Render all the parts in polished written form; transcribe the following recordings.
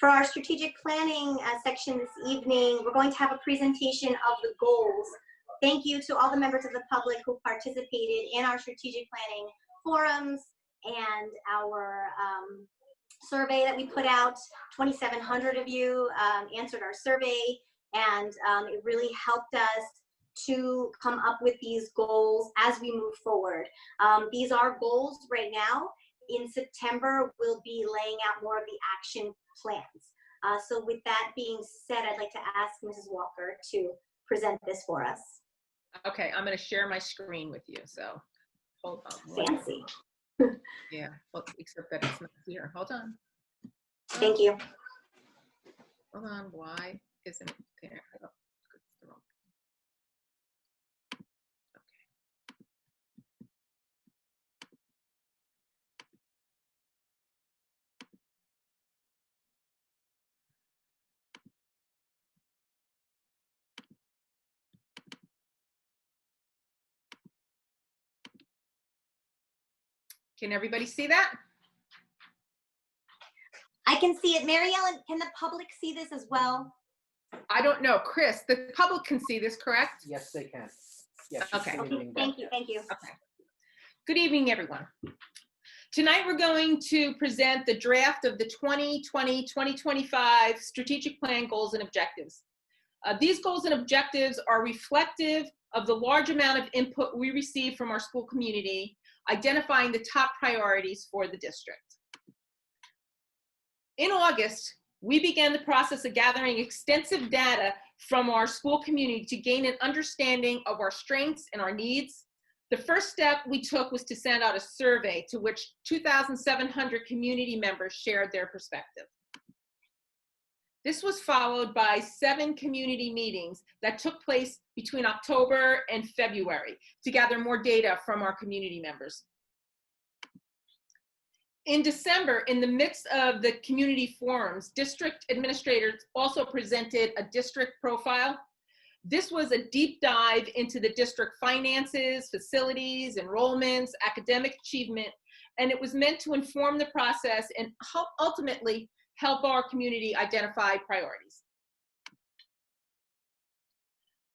For our strategic planning section this evening, we're going to have a presentation of the goals. Thank you to all the members of the public who participated in our strategic planning forums and our survey that we put out. 2,700 of you answered our survey, and it really helped us to come up with these goals as we move forward. These are goals right now. In September, we'll be laying out more of the action plans. So with that being said, I'd like to ask Mrs. Walker to present this for us. Okay, I'm going to share my screen with you, so hold on. Fancy. Yeah, well, except that it's not here. Hold on. Thank you. Hold on, why isn't it there? Oh, it's the wrong. Can everybody see that? I can see it. Mary Ellen, can the public see this as well? I don't know. Chris, the public can see this, correct? Yes, they can. Yes. Okay. Thank you. Thank you. Okay. Good evening, everyone. Tonight, we're going to present the draft of the 2020-2025 Strategic Plan Goals and Objectives. These goals and objectives are reflective of the large amount of input we receive from our school community, identifying the top priorities for the district. In August, we began the process of gathering extensive data from our school community to gain an understanding of our strengths and our needs. The first step we took was to send out a survey to which 2,700 community members shared their perspective. This was followed by 7 community meetings that took place between October and February to gather more data from our community members. In December, in the midst of the community forums, district administrators also presented a district profile. This was a deep dive into the district finances, facilities, enrollments, academic achievement, and it was meant to inform the process and ultimately help our community identify priorities.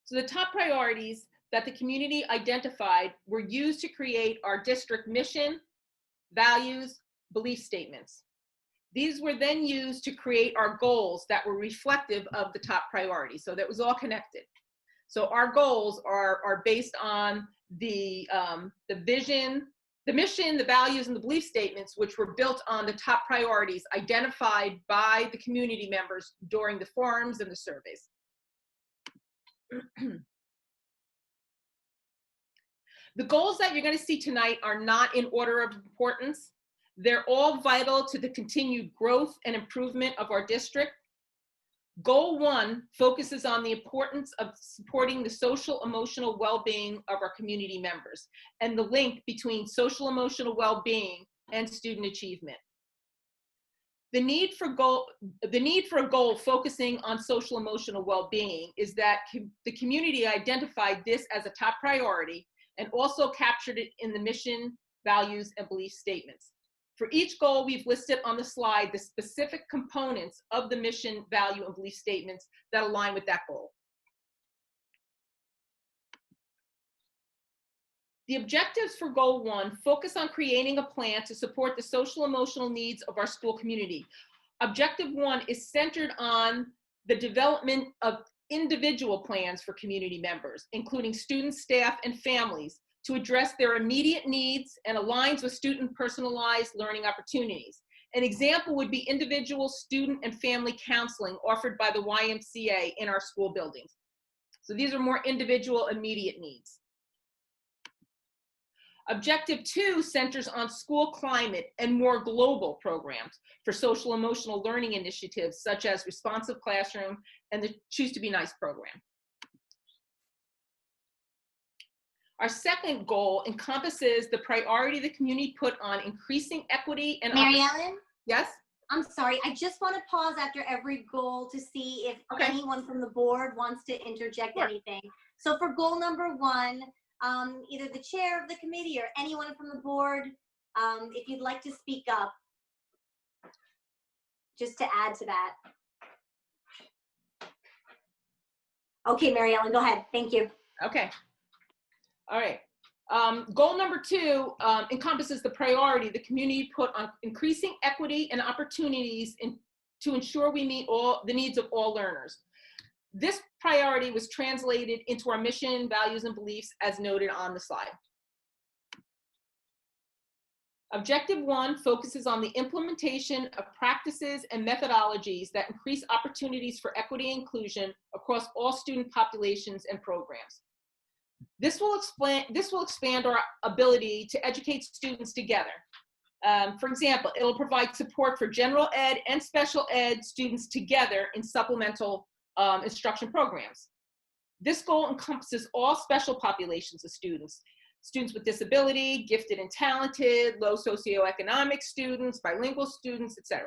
So the top priorities that the community identified were used to create our district mission, values, belief statements. These were then used to create our goals that were reflective of the top priorities. So that was all connected. So our goals are based on the vision, the mission, the values, and the belief statements, which were built on the top priorities identified by the community members during the forums and the surveys. The goals that you're going to see tonight are not in order of importance. They're all vital to the continued growth and improvement of our district. Goal 1 focuses on the importance of supporting the social emotional well-being of our community members and the link between social emotional well-being and student achievement. The need for a goal focusing on social emotional well-being is that the community identified this as a top priority and also captured it in the mission, values, and belief statements. For each goal, we've listed on the slide the specific components of the mission, value, and belief statements that align with that goal. The objectives for Goal 1 focus on creating a plan to support the social emotional needs of our school community. Objective 1 is centered on the development of individual plans for community members, including students, staff, and families, to address their immediate needs and aligns with student personalized learning opportunities. An example would be individual student and family counseling offered by the YMCA in our school buildings. So these are more individual immediate needs. Objective 2 centers on school climate and more global programs for social emotional learning initiatives such as Responsive Classroom and the Choose to Be Nice program. Our second goal encompasses the priority the community put on increasing equity and— Mary Ellen? Yes? I'm sorry, I just want to pause after every goal to see if anyone from the board wants to interject anything. So for goal number 1, either the chair of the committee or anyone from the board, if you'd like to speak up. just to add to that. Okay, Mary Ellen, go ahead. Thank you. Okay. All right. Goal number 2 encompasses the priority the community put on increasing equity and opportunities to ensure we meet all the needs of all learners. This priority was translated into our mission, values, and beliefs as noted on the slide. Objective 1 focuses on the implementation of practices and methodologies that increase opportunities for equity and inclusion across all student populations and programs. This will expand our ability to educate students together. For example, it'll provide support for general ed and special ed students together in supplemental instruction programs. This goal encompasses all special populations of students with disability, gifted and talented, low socioeconomic students, bilingual students, etc.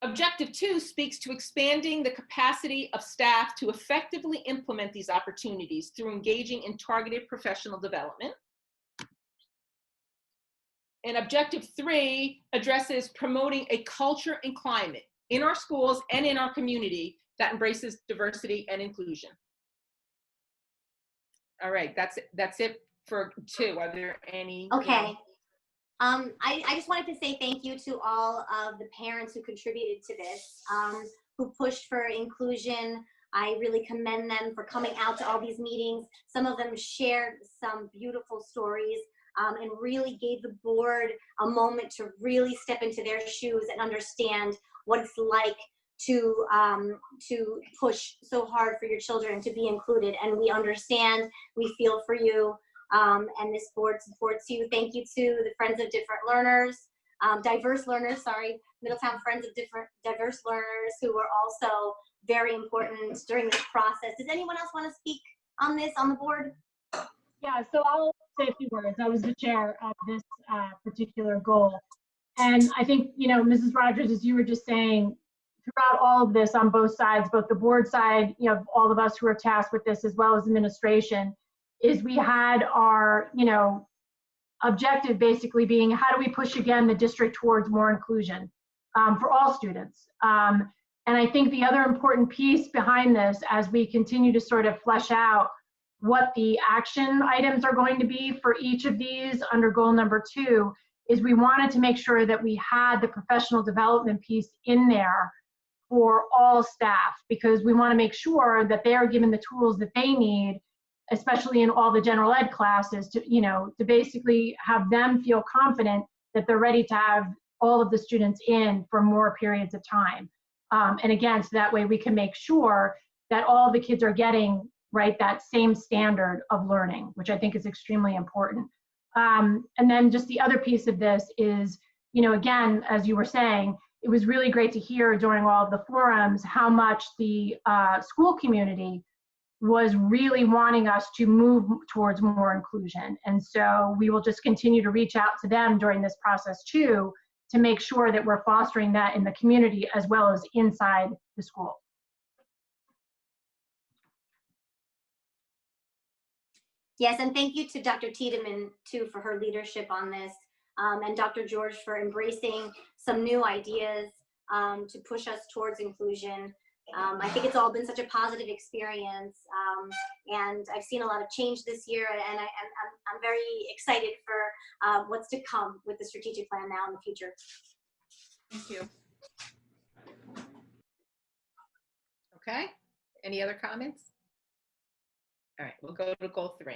Objective 2 speaks to expanding the capacity of staff to effectively implement these opportunities through engaging in targeted professional development. And Objective 3 addresses promoting a culture and climate in our schools and in our community that embraces diversity and inclusion. All right, that's it for 2. Are there any? Okay. I just wanted to say thank you to all of the parents who contributed to this, who pushed for inclusion. I really commend them for coming out to all these meetings. Some of them shared some beautiful stories and really gave the board a moment to really step into their shoes and understand what it's like to push so hard for your children to be included. And we understand, we feel for you. And this board supports you. Thank you to the Friends of Different Learners, Diverse Learners, sorry, Middletown Friends of Diverse Learners, who were also very important during this process. Does anyone else want to speak on this on the board? Yeah, so I'll say a few words. I was the chair of this particular goal. And I think, you know, Mrs. Rogers, as you were just saying, throughout all of this on both sides, both the board side, you know, all of us who are tasked with this, as well as administration, is we had our, you know, objective basically being, how do we push again the district towards more inclusion for all students? And I think the other important piece behind this, as we continue to sort of flesh out what the action items are going to be for each of these under goal number 2, is we wanted to make sure that we had the professional development piece in there for all staff, because we want to make sure that they are given the tools that they need, especially in all the general ed classes, to, you know, to basically have them feel confident that they're ready to have all of the students in for more periods of time. And again, so that way we can make sure that all the kids are getting, right, that same standard of learning, which I think is extremely important. And then just the other piece of this is, you know, again, as you were saying, it was really great to hear during all of the forums how much the school community was really wanting us to move towards more inclusion. And so we will just continue to reach out to them during this process too, to make sure that we're fostering that in the community as well as inside the school. Yes, and thank you to Dr. Tiedemann too for her leadership on this, and Dr. George for embracing some new ideas to push us towards inclusion. I think it's all been such a positive experience, and I've seen a lot of change this year, and I'm very excited for what's to come with the strategic plan now in the future. Thank you. Okay, any other comments? All right, we'll go to goal 3.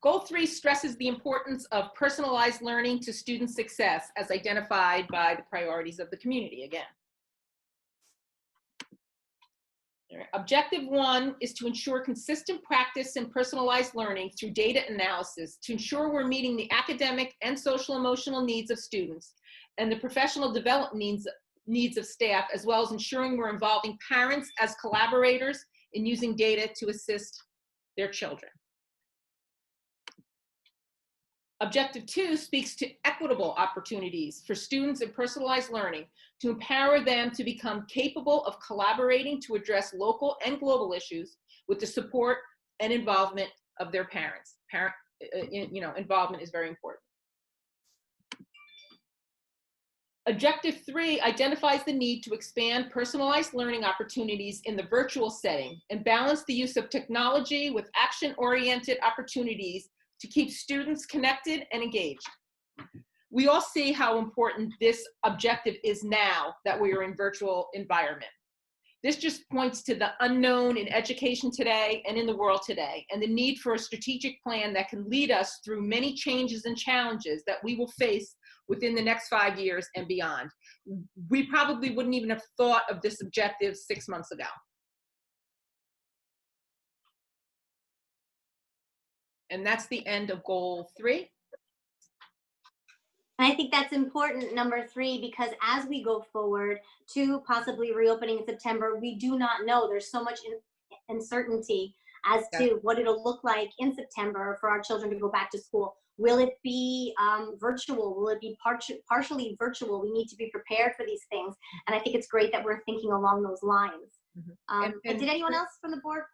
Goal 3 stresses the importance of personalized learning to student success as identified by the priorities of the community again. Objective 1 is to ensure consistent practice and personalized learning through data analysis to ensure we're meeting the academic and social emotional needs of students and the professional development needs of staff, as well as ensuring we're involving parents as collaborators in using data to assist their children. Objective 2 speaks to equitable opportunities for students in personalized learning to empower them to become capable of collaborating to address local and global issues with the support and involvement of their parents. Involvement is very important. Objective 3 identifies the need to expand personalized learning opportunities in the virtual setting and balance the use of technology with action-oriented opportunities to keep students connected and engaged. We all see how important this objective is now that we are in virtual environment. This just points to the unknown in education today and in the world today, and the need for a strategic plan that can lead us through many changes and challenges that we will face within the next 5 years and beyond. We probably wouldn't even have thought of this objective 6 months ago. And that's the end of goal 3. And I think that's important, number 3, because as we go forward to possibly reopening in September, we do not know. There's so much uncertainty as to what it'll look like in September for our children to go back to school. Will it be virtual? Will it be partially virtual? We need to be prepared for these things. And I think it's great that we're thinking along those lines. And did anyone else from the board?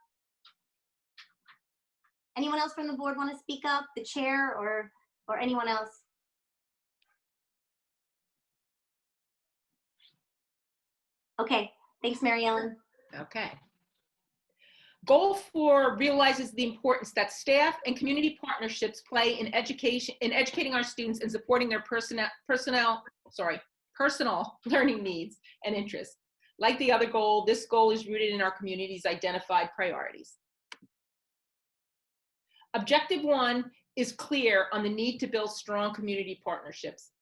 Anyone else from the board want to speak up? The chair or anyone else? Okay, thanks, Mary Ellen. Okay. Goal 4 realizes the importance that staff and community partnerships play in educating our students and supporting their personal learning needs and interests. Like the other goal, this goal is rooted in our community's identified priorities. Objective 1 is clear on the need to build strong community partnerships.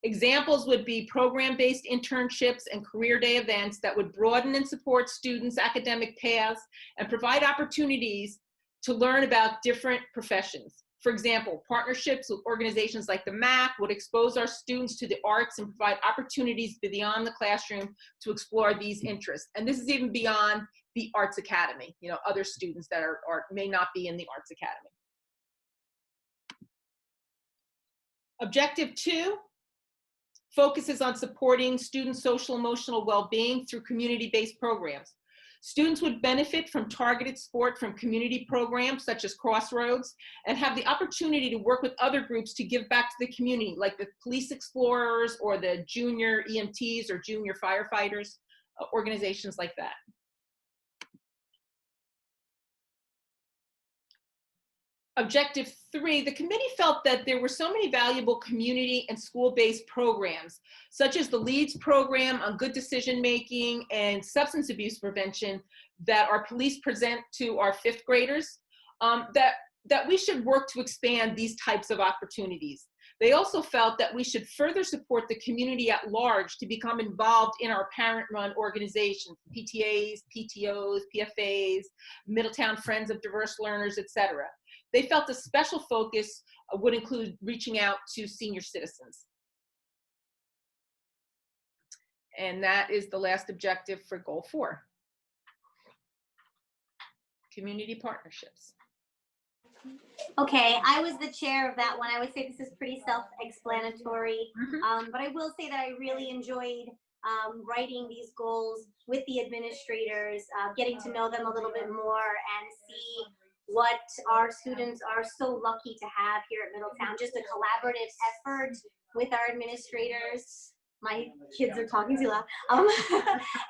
Examples would be program-based internships and career day events that would broaden and support students' academic paths and provide opportunities to learn about different professions. For example, partnerships with organizations like the MAC would expose our students to the arts and provide opportunities beyond the classroom to explore these interests. And this is even beyond the Arts Academy, you know, other students that may not be in the Arts Academy. Objective 2 focuses on supporting student social emotional well-being through community-based programs. Students would benefit from targeted support from community programs such as Crossroads and have the opportunity to work with other groups to give back to the community, like the Police Explorers or the junior EMTs or junior firefighters, organizations like that. Objective 3, the committee felt that there were so many valuable community and school-based programs, such as the LEADS program on good decision-making and substance abuse prevention that our police present to our 5th graders, that we should work to expand these types of opportunities. They also felt that we should further support the community at large to become involved in our parent-run organizations, PTAs, PTOs, PFAs, Middletown Friends of Diverse Learners, etc. They felt a special focus would include reaching out to senior citizens. And that is the last objective for goal 4. Community partnerships. Okay, I was the chair of that one. I would say this is pretty self-explanatory, but I will say that I really enjoyed writing these goals with the administrators, getting to know them a little bit more and see what our students are so lucky to have here at Middletown. Just a collaborative effort with our administrators. My kids are talking too loud.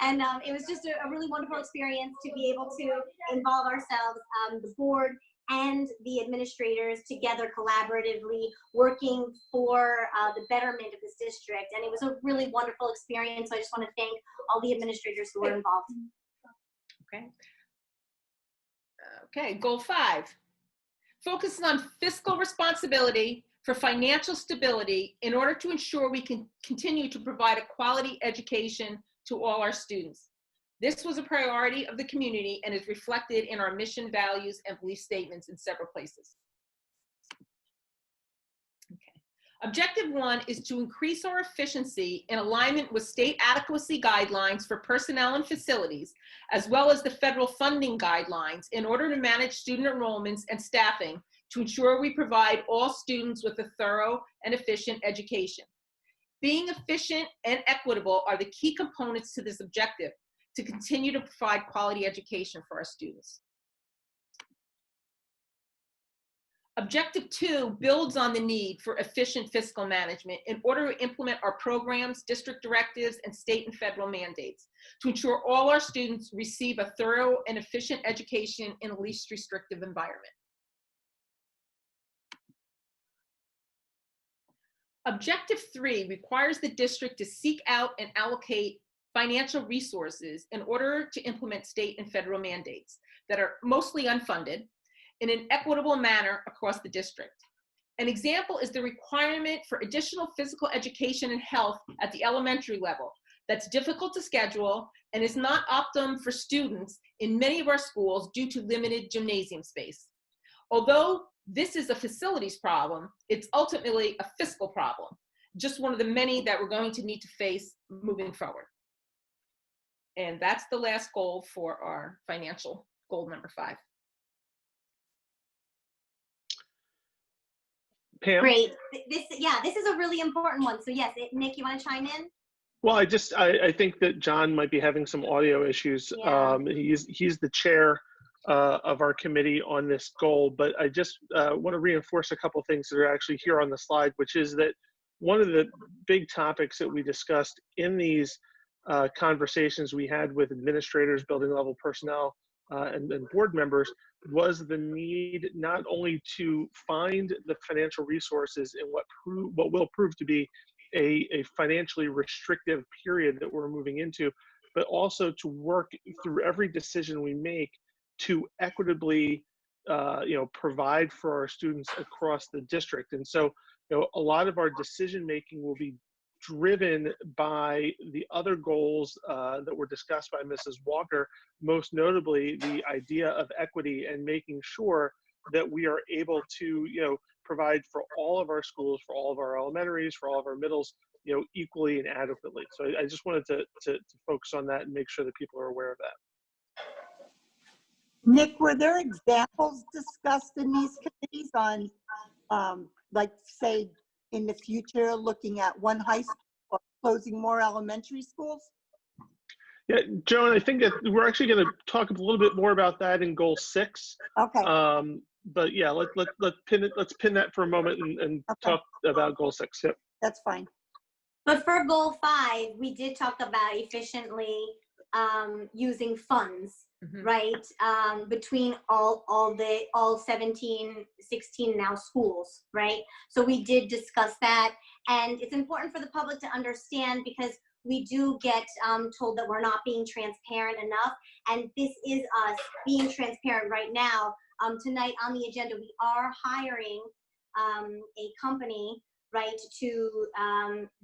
And it was just a really wonderful experience to be able to involve ourselves, the board and the administrators together collaboratively working for the betterment of this district. And it was a really wonderful experience. So I just want to thank all the administrators who were involved. Okay. Okay, goal 5. Focuses on fiscal responsibility for financial stability in order to ensure we can continue to provide a quality education to all our students. This was a priority of the community and is reflected in our mission, values, and belief statements in several places. Okay. Objective 1 is to increase our efficiency in alignment with state adequacy guidelines for personnel and facilities, as well as the federal funding guidelines in order to manage student enrollments and staffing to ensure we provide all students with a thorough and efficient education. Being efficient and equitable are the key components to this objective to continue to provide quality education for our students. Objective 2 builds on the need for efficient fiscal management in order to implement our programs, district directives, and state and federal mandates to ensure all our students receive a thorough and efficient education in a least restrictive environment. Objective 3 requires the district to seek out and allocate financial resources in order to implement state and federal mandates that are mostly unfunded in an equitable manner across the district. An example is the requirement for additional physical education and health at the elementary level that's difficult to schedule and is not optimum for students in many of our schools due to limited gymnasium space. Although this is a facilities problem, it's ultimately a fiscal problem, just one of the many that we're going to need to face moving forward. And that's the last goal for our financial goal number 5. Pam? Great. This is a really important one. So yes, Nick, you want to chime in? Well, I think that John might be having some audio issues. Yeah. He's the chair of our committee on this goal, but I just want to reinforce a couple of things that are actually here on the slide, which is that one of the big topics that we discussed in these conversations we had with administrators, building level personnel, and board members was the need not only to find the financial resources in what will prove to be a financially restrictive period that we're moving into, but also to work through every decision we make to equitably provide for our students across the district. And so a lot of our decision making will be driven by the other goals that were discussed by Mrs. Walker, most notably the idea of equity and making sure that we are able to provide for all of our schools, for all of our elementaries, for all of our middles, equally and adequately. So I just wanted to focus on that and make sure that people are aware of that. Nick, were there examples discussed in these committees on, like, say, in the future, looking at one high school or closing more elementary schools? Yeah, Joan, I think that we're actually going to talk a little bit more about that in Goal 6. Okay. But yeah, let's pin that for a moment and Okay. talk about Goal 6. Yep. That's fine. But for goal 5, we did talk about efficiently using funds, right? Between all 17, 16 now schools, right? So we did discuss that. And it's important for the public to understand because we do get told that we're not being transparent enough. And this is us being transparent right now. Tonight on the agenda, we are hiring a company, right, to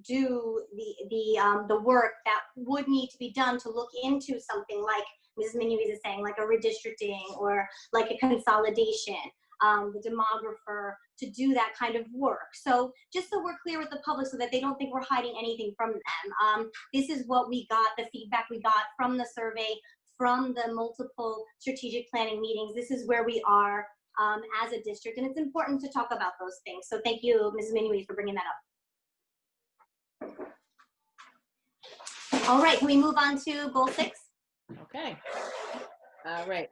do the work that would need to be done to look into something like Mrs. Minuiz is saying, like a redistricting or like a consolidation, the demographer, to do that kind of work. So just so we're clear with the public so that they don't think we're hiding anything from them. This is what we got, the feedback we got from the survey, from the multiple strategic planning meetings. This is where we are as a district, and it's important to talk about those things. So thank you, Mrs. Minuiz, for bringing that up. All right, can we move on to goal 6? Okay. All right.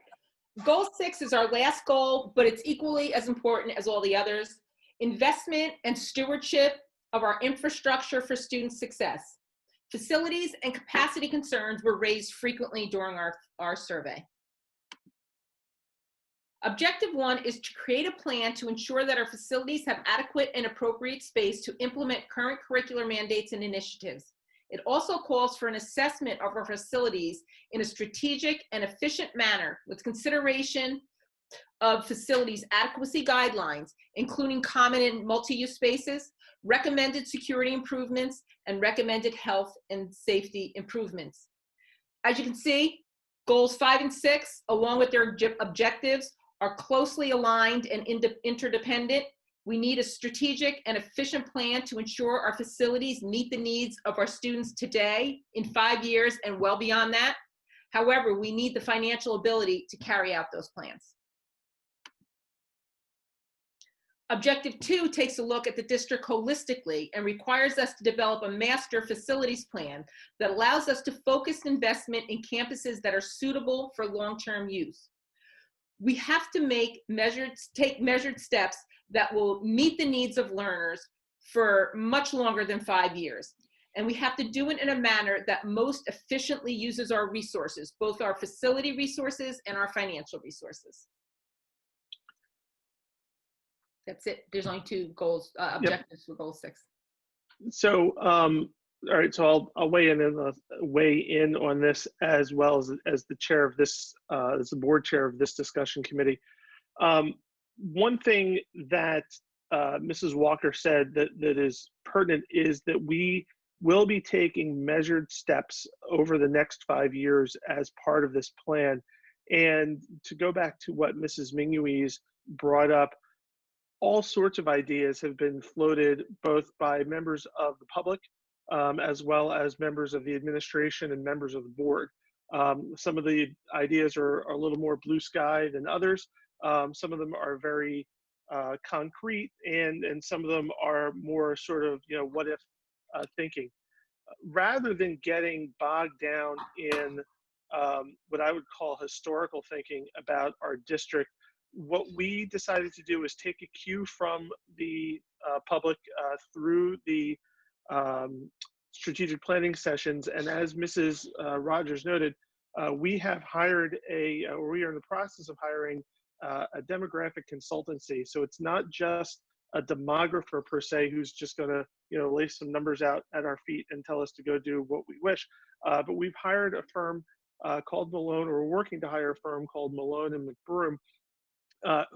Goal 6 is our last goal, but it's equally as important as all the others. Investment and stewardship of our infrastructure for student success. Facilities and capacity concerns were raised frequently during our survey. Objective 1 is to create a plan to ensure that our facilities have adequate and appropriate space to implement current curricular mandates and initiatives. It also calls for an assessment of our facilities in a strategic and efficient manner with consideration of facilities adequacy guidelines, including common and multi-use spaces, recommended security improvements, and recommended health and safety improvements. As you can see, goals 5 and 6, along with their objectives, are closely aligned and interdependent. We need a strategic and efficient plan to ensure our facilities meet the needs of our students today, in 5 years, and well beyond that. However, we need the financial ability to carry out those plans. Objective 2 takes a look at the district holistically and requires us to develop a master facilities plan that allows us to focus investment in campuses that are suitable for long-term use. we have to take measured steps that will meet the needs of learners for much longer than 5 years. And we have to do it in a manner that most efficiently uses our resources, both our facility resources and our financial resources. That's it. There's only 2 goals, objectives for goal 6. So, all right, so I'll weigh in on this as well as the chair of this, as the board chair of this discussion committee. One thing that Mrs. Walker said that is pertinent is that we will be taking measured steps over the next 5 years as part of this plan. And to go back to what Mrs. Minuis brought up, all sorts of ideas have been floated both by members of the public as well as members of the administration and members of the board. Some of the ideas are a little more blue sky than others. Some of them are very concrete, and some of them are more sort of, what if thinking. Rather than getting bogged down in what I would call historical thinking about our district, what we decided to do is take a cue from the public through the strategic planning sessions. And as Mrs. Rogers noted, we have hired we are in the process of hiring a demographic consultancy. So it's not just a demographer per se who's just going to lay some numbers out at our feet and tell us to go do what we wish. But we've hired a firm called Malone, or we're working to hire a firm called Malone and McBroom,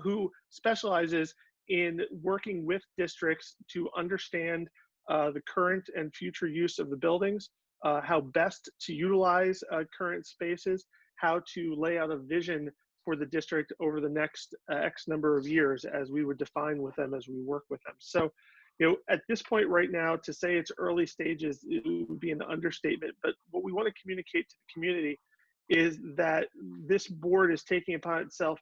who specializes in working with districts to understand the current and future use of the buildings, how best to utilize current spaces, how to lay out a vision for the district over the next X number of years as we would define with them as we work with them. So, at this point right now, to say it's early stages, it would be an understatement. But what we want to communicate to the community is that this board is taking upon itself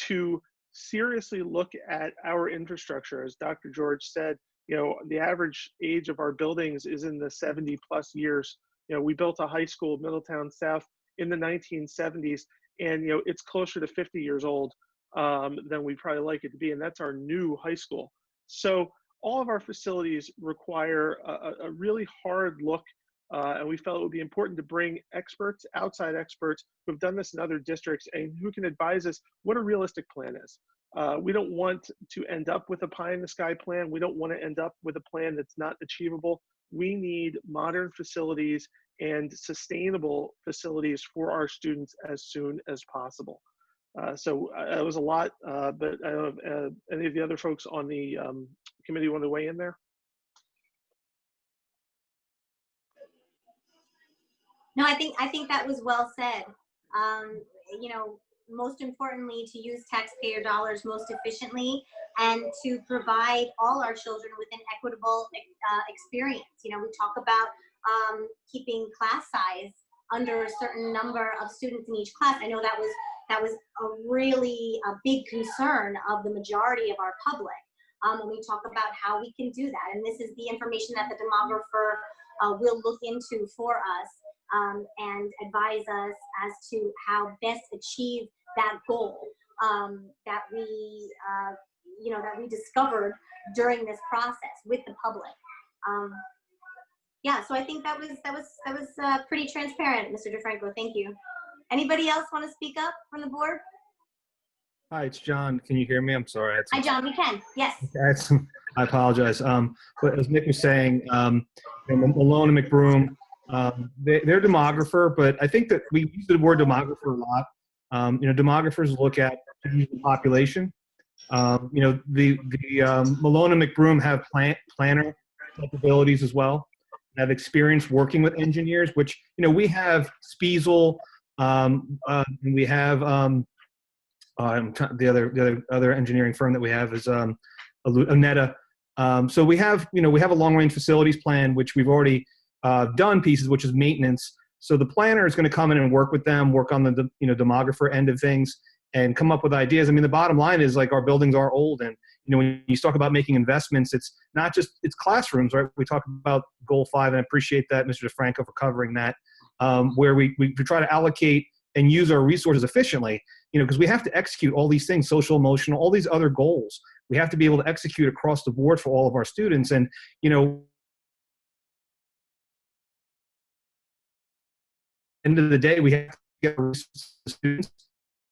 to seriously look at our infrastructure. As Dr. George said, the average age of our buildings is in the 70+ years. We built a high school, Middletown South, in the 1970s, and it's closer to 50 years old than we'd probably like it to be, and that's our new high school. So all of our facilities require a really hard look, and we felt it would be important to bring experts, outside experts, who have done this in other districts and who can advise us what a realistic plan is. We don't want to end up with a pie-in-the-sky plan. We don't want to end up with a plan that's not achievable. We need modern facilities and sustainable facilities for our students as soon as possible. So it was a lot, but I don't know if any of the other folks on the committee want to weigh in there? No, I think that was well said. Most importantly, to use taxpayer dollars most efficiently and to provide all our children with an equitable experience. We talk about keeping class size under a certain number of students in each class. I know that was a really big concern of the majority of our public when we talk about how we can do that. And this is the information that the demographer will look into for us and advise us as to how best achieve that goal that we discovered during this process with the public. Yeah, so I think that was pretty transparent, Mr. DeFranco. Thank you. Anybody else want to speak up from the board? Hi, it's John. Can you hear me? I'm sorry. Hi, John. We can. Yes. I apologize. But as Nick was saying, Malone and McBroom, they're demographer, but I think that we use the word demographer a lot. Demographers look at the population. The Malone and McBroom have planner capabilities as well. Have experience working with engineers, which we have Spiesel, and we have the other engineering firm that we have is Onetta. So we have a long range facilities plan, which we've already done pieces, which is maintenance. So the planner is going to come in and work with them, work on the demographer end of things, and come up with ideas. I mean, the bottom line is our buildings are old, and when you talk about making investments, it's not just classrooms, right? We talk about goal 5, and I appreciate that, Mr. DeFranco, for covering that, where we try to allocate and use our resources efficiently. because we have to execute all these things, social, emotional, all these other goals. We have to be able to execute across the board for all of our students. And, end of the day, we have to get the students,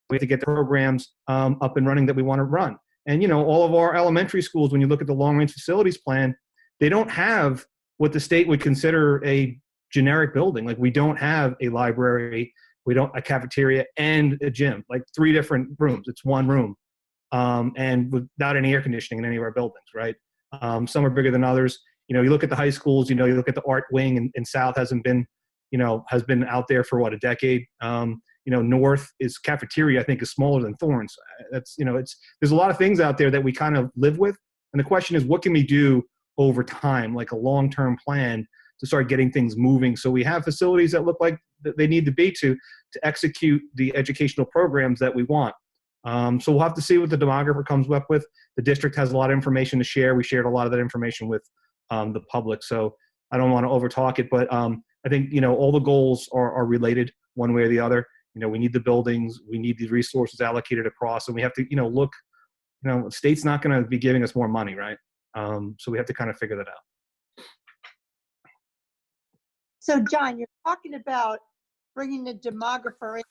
we have to get the programs up and running that we want to run. And, all of our elementary schools, when you look at the long-range facilities plan, they don't have what the state would consider a generic building. Like, we don't have a library, a cafeteria and a gym, like 3 different rooms. It's one room, and without any air conditioning in any of our buildings, right? Some are bigger than others. You look at the high schools, you look at the art wing, and South hasn't been, has been out there for what, a decade. North is cafeteria, I think, is smaller than Thorns. That's, there's a lot of things out there that we kind of live with. And the question is, what can we do over time, like a long-term plan to start getting things moving? So we have facilities that look like they need to be to execute the educational programs that we want. So we'll have to see what the demographer comes up with. The district has a lot of information to share. We shared a lot of that information with the public. So I don't want to overtalk it, but I think, all the goals are related one way or the other. We need the buildings, we need the resources allocated across, and we have to, look, the state's not going to be giving us more money, right? So we have to kind of figure that out. So John, you're talking about bringing the demographer in,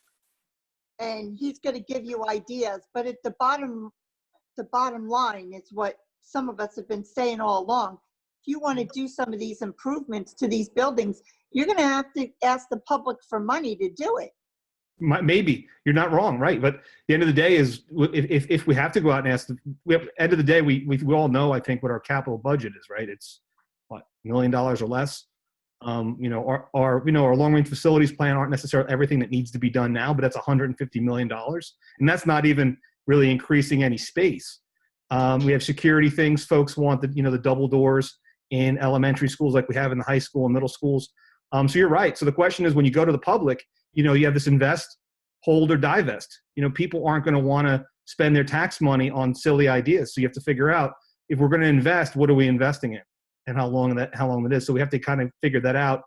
and he's going to give you ideas, but at the bottom line is what some of us have been saying all along. If you want to do some of these improvements to these buildings, you're going to have to ask the public for money to do it. Maybe you're not wrong, right? But the end of the day is, if we have to go out and ask, end of the day, we all know, I think, what our capital budget is, right? It's what, $1 million or less. Our long-range facilities plan aren't necessarily everything that needs to be done now, but that's $150 million, and that's not even really increasing any space. We have security things. Folks want the double doors in elementary schools like we have in the high school and middle schools. So you're right. So the question is, when you go to the public, you have this invest, hold, or divest. People aren't going to want to spend their tax money on silly ideas. So you have to figure out, if we're going to invest, what are we investing in, and how long that is. So we have to kind of figure that out.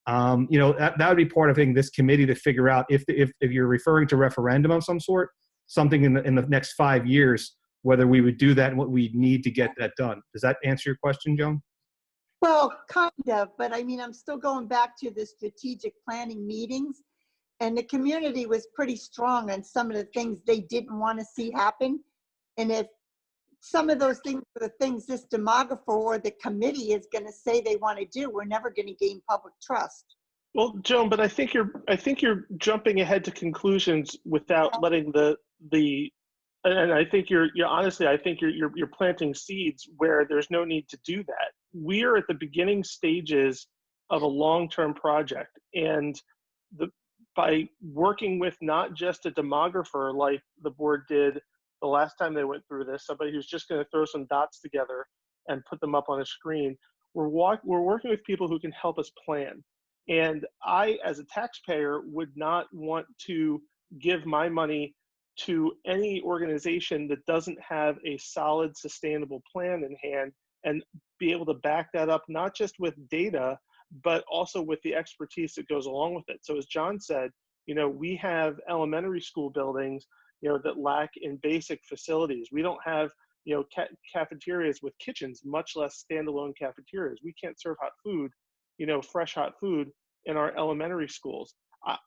That would be part of, I think, this committee to figure out if you're referring to referendum of some sort, something in the next 5 years, whether we would do that and what we need to get that done. Does that answer your question, Joan? Well, kind of, but I mean, I'm still going back to the strategic planning meetings, and the community was pretty strong on some of the things they didn't want to see happen. And if some of those things are the things this demographer or the committee is going to say they want to do, we're never going to gain public trust. Well, Joan, but I think you're jumping ahead to conclusions without letting and I think you're honestly, I think you're planting seeds where there's no need to do that. We are at the beginning stages of a long-term project, and by working with not just a demographer like the board did the last time they went through this, somebody who's just going to throw some dots together and put them up on a screen, we're working with people who can help us plan. And I, as a taxpayer, would not want to give my money to any organization that doesn't have a solid, sustainable plan in hand and be able to back that up, not just with data, but also with the expertise that goes along with it. So as John said, we have elementary school buildings, that lack in basic facilities. We don't have, cafeterias with kitchens, much less standalone cafeterias. We can't serve hot food, fresh hot food in our elementary schools.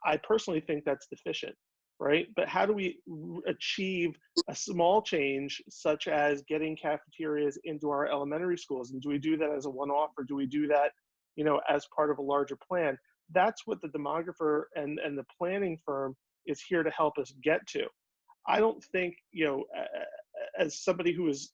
I personally think that's deficient, right? But how do we achieve a small change, such as getting cafeterias into our elementary schools? And do we do that as a one-off, or do we do that, as part of a larger plan? That's what the demographer and the planning firm is here to help us get to. I don't think, as somebody who is,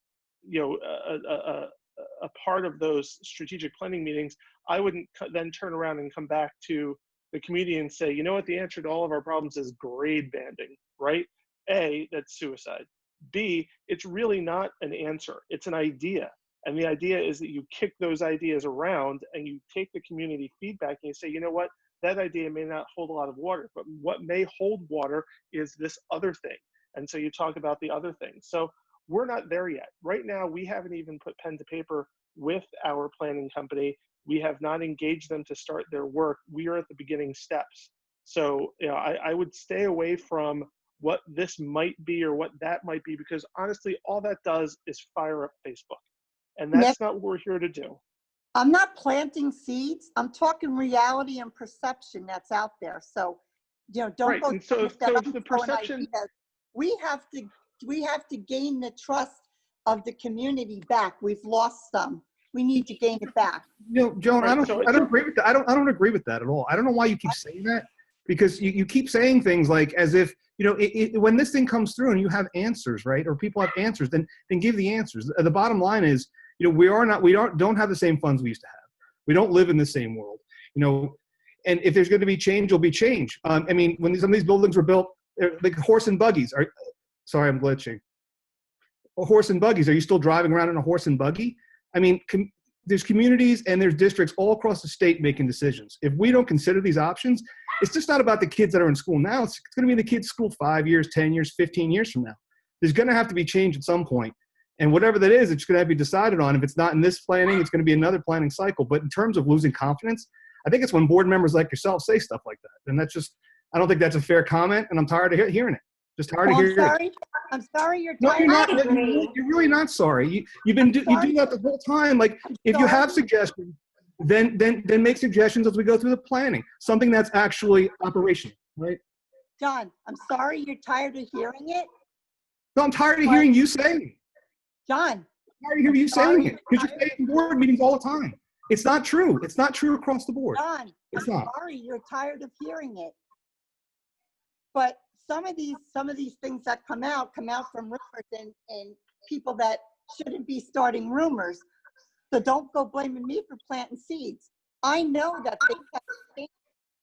a part of those strategic planning meetings, I wouldn't then turn around and come back to the community and say, what, the answer to all of our problems is grade banding, right? A, that's suicide. B, it's really not an answer. It's an idea. And the idea is that you kick those ideas around and you take the community feedback and you say, what, that idea may not hold a lot of water, but what may hold water is this other thing. And so you talk about the other things. So we're not there yet. Right now, we haven't even put pen to paper with our planning company. We have not engaged them to start their work. We are at the beginning steps. So, I would stay away from what this might be or what that might be, because honestly, all that does is fire up Facebook. And that's not what we're here to do. I'm not planting seeds. I'm talking reality and perception that's out there. So, don't Right. go. And so the perception, we have to gain the trust of the community back. We've lost some. We need to gain it back. Joan, Right, I don't agree with that. I don't agree with that at all. I don't know why you keep saying that, because you keep saying things like as if, when this thing comes through and you have answers, right? Or people have answers, then give the answers. The bottom line is, we don't have the same funds we used to have. We don't live in the same world, and if there's going to be change, there'll be change. When some of these buildings were built, like horse and buggies sorry, I'm glitching. Horse and buggies. Are you still driving around in a horse and buggy? There's communities and there's districts all across the state making decisions. If we don't consider these options, it's just not about the kids that are in school now. It's going to be in the kids' school 5 years, 10 years, 15 years from now. There's going to have to be change at some point. And whatever that is, it's going to have to be decided on. If it's not in this planning, it's going to be another planning cycle. But in terms of losing confidence, I think it's when board members like yourself say stuff like that. And I don't think that's a fair comment. And I'm tired of hearing it. Just tired of hearing it. I'm sorry you're No, tired. you're not. You're really not sorry. You do that the whole time. Like, if you have suggestions, then make suggestions as we go through the planning. Something that's actually operational, right? John, I'm sorry you're tired of hearing it. No, I'm tired of hearing you saying it. John, I'm tired of hearing you saying it, because you're saying it in board meetings all the time. It's not true. It's not true across the board. John, It's I'm not. sorry you're tired of hearing it. But some of these things that come out from rumors and people that shouldn't be starting rumors. So don't go blaming me for planting seeds. I know that things have to change,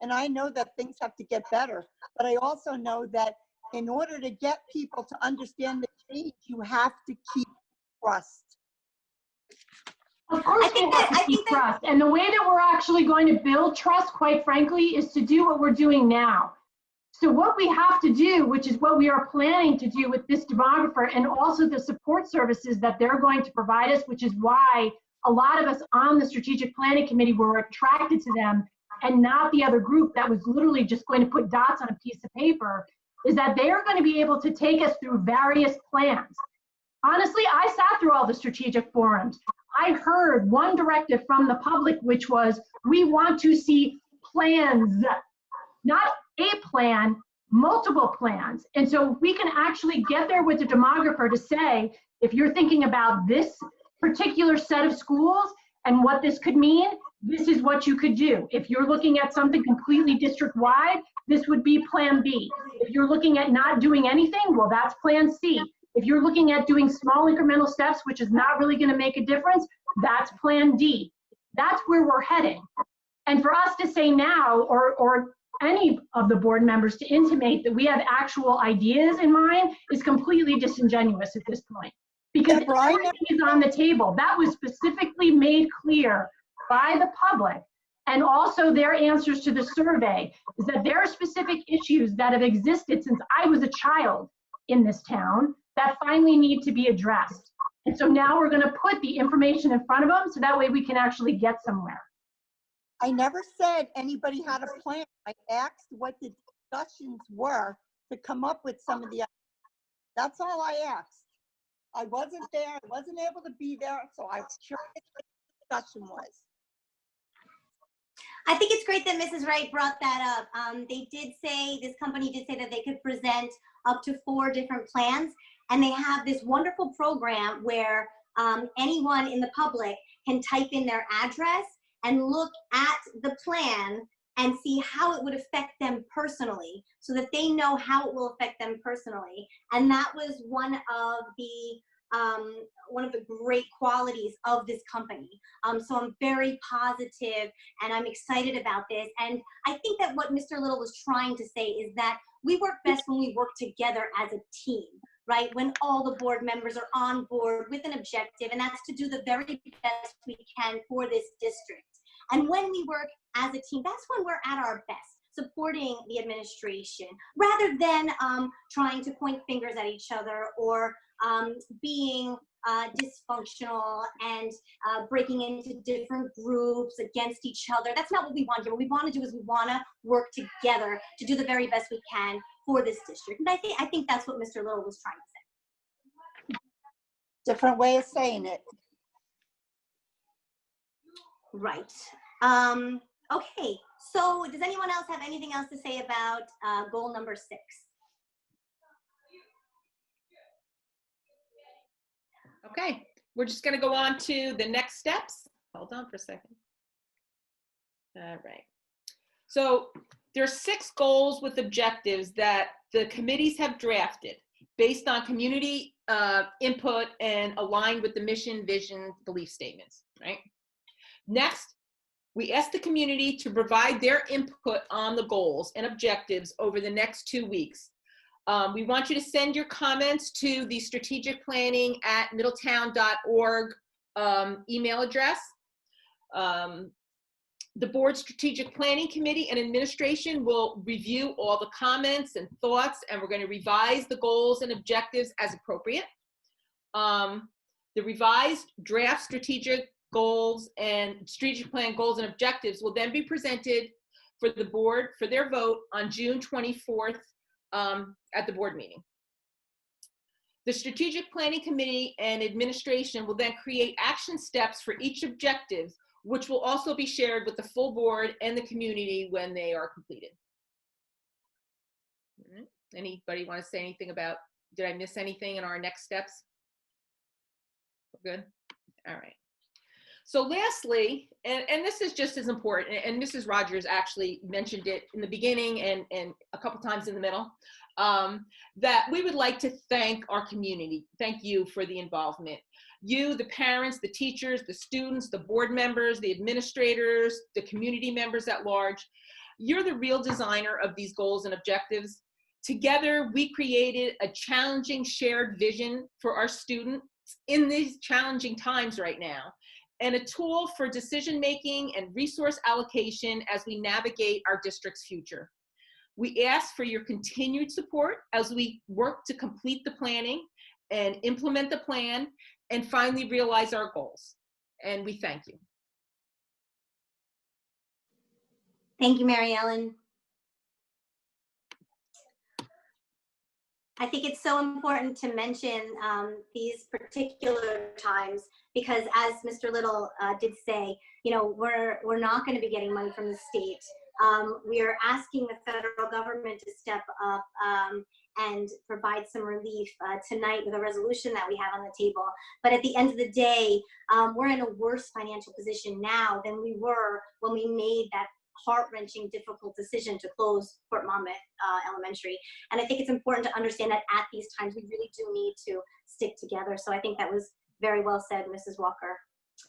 and I know that things have to get better. But I also know that in order to get people to understand the change, you have to keep trust. Of course, we have to keep trust. And the way that we're actually going to build trust, quite frankly, is to do what we're doing now. So what we have to do, which is what we are planning to do with this demographer and also the support services that they're going to provide us, which is why a lot of us on the strategic planning committee were attracted to them and not the other group that was literally just going to put dots on a piece of paper, is that they are going to be able to take us through various plans. Honestly, I sat through all the strategic forums. I heard one directive from the public, which was, we want to see plans, not a plan, multiple plans. And so we can actually get there with the demographer to say, if you're thinking about this particular set of schools and what this could mean, this is what you could do. If you're looking at something completely district-wide, this would be Plan B. If you're looking at not doing anything, well, that's Plan C. If you're looking at doing small incremental steps, which is not really going to make a difference, that's Plan D. That's where we're heading. And for us to say now, or any of the board members to intimate that we have actual ideas in mind is completely disingenuous at this point. Because everything is on the table. That was specifically made clear by the public, and also their answers to the survey, is that there are specific issues that have existed since I was a child in this town that finally need to be addressed. And so now we're going to put the information in front of them so that way we can actually get somewhere. I never said anybody had a plan. I asked what the discussions were to come up with some of the, that's all I asked. I wasn't there, I wasn't able to be there, so I'm curious what the discussion was. I think it's great that Mrs. Wright brought that up. They did say, this company did say that they could present up to 4 different plans, and they have this wonderful program where anyone in the public can type in their address and look at the plan and see how it would affect them personally, so that they know how it will affect them personally. And that was one of the great qualities of this company. So I'm very positive and I'm excited about this. And I think that what Mr. Little was trying to say is that we work best when we work together as a team, right? When all the board members are on board with an objective, and that's to do the very best we can for this district. And when we work as a team, that's when we're at our best, supporting the administration, rather than trying to point fingers at each other or being dysfunctional and breaking into different groups against each other. That's not what we want here. What we want to do is we want to work together to do the very best we can for this district. And I think that's what Mr. Little was trying to say. Different way of saying it. Right. Okay. So does anyone else have anything else to say about goal number 6? Okay, we're just going to go on to the next steps. Hold on for a second. All right. So there are 6 goals with objectives that the committees have drafted based on community input and aligned with the mission, vision, belief statements, right? Next, we ask the community to provide their input on the goals and objectives over the next 2 weeks. We want you to send your comments to the strategicplanning@middletown.org email address. The board strategic planning committee and administration will review all the comments and thoughts, and we're going to revise the goals and objectives as appropriate. The revised draft strategic goals and strategic plan goals and objectives will then be presented for the board for their vote on June 24th at the board meeting. The strategic planning committee and administration will then create action steps for each objective, which will also be shared with the full board and the community when they are completed. Anybody want to say anything about, did I miss anything in our next steps? We're good? All right. So lastly, and this is just as important, and Mrs. Rogers actually mentioned it in the beginning and a couple times in the middle, that we would like to thank our community. Thank you for the involvement. You, the parents, the teachers, the students, the board members, the administrators, the community members at large. You're the real designer of these goals and objectives. Together, we created a challenging shared vision for our students in these challenging times right now, and a tool for decision-making and resource allocation as we navigate our district's future. We ask for your continued support as we work to complete the planning and implement the plan and finally realize our goals. And we thank you. Thank you, Mary Ellen. I think it's so important to mention these particular times because, as Mr. Little did say, you know, we're not going to be getting money from the state. We are asking the federal government to step up and provide some relief tonight with a resolution that we have on the table. But at the end of the day, we're in a worse financial position now than we were when we made that heart-wrenching, difficult decision to close Fort Monmouth Elementary. And I think it's important to understand that at these times, we really do need to stick together. So I think that was very well said, Mrs. Walker.